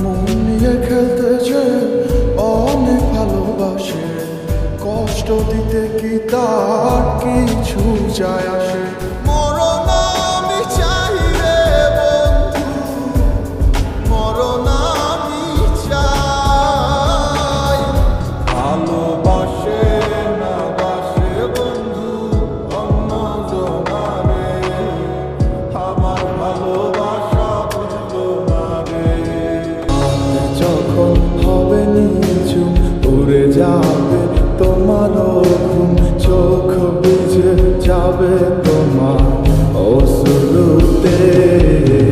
মন নিয়ে খেলতে যে অনেক ভালোবাসে, কষ্ট দিতে কি তার কিছু যায় আসে? মরণ আমি চাই রে বন্ধু, মরণ আমি চাই। ভালোবাসে না বাসে বন্ধু অন্য জনারে, আমার ভালোবাসা বুঝলো না রে। যখন হবে নিচু উড়ে যাবে তোমারও ঘুম, চোখ ভিজে যাবে তোমার অশ্রুতে।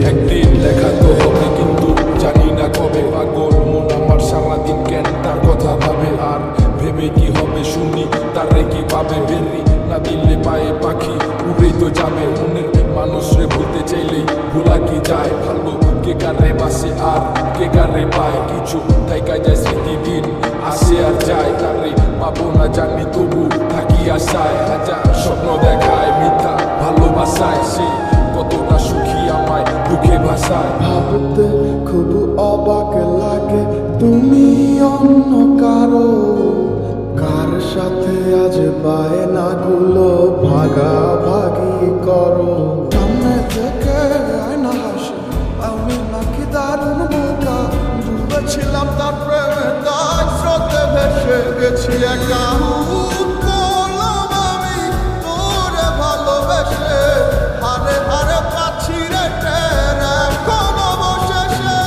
একদিন দেখা তো হবে কিন্তু জানি না কবে। পাগল মন আমার সারাদিন কেন তার কথা ভাবে, আর ভেবে কি হবে শুনি তারে কি পাবে। বেরি না দিলে পায়ে পাখি উড়েই তো যাবে। মনের মানুষরে ভুলতে চাইলেই ভোলা কি যায়। ভালো কে কারে বাসে আর কে কারে পায়, কিছু থাইকা যায় স্মৃতি, দিন আসে আর যায়। তারে পাবো না জানি তবু থাকি আশায়, হাজার স্বপ্ন দেখায় মিথ্যা ভালোবাসায়। সে কতটা সুখী আমায় দুঃখে ভাষায়। ভাবতে খুব অবাক লাগে তুমি অন্য কারো, কার সাথে আজ বায়নাগুলো ভাগাভাগি করো। সামনে থেকে আয়না হাসে, আমি নাকি দারুণ বোকা, ডুবেছিলাম তার প্রেমে, তাই স্রোতে ভেসে গেছি একা। বললাম আমি তোরে ভালোবেসে, হারে হারে পাচ্ছি রে টের এখন অবশেষে।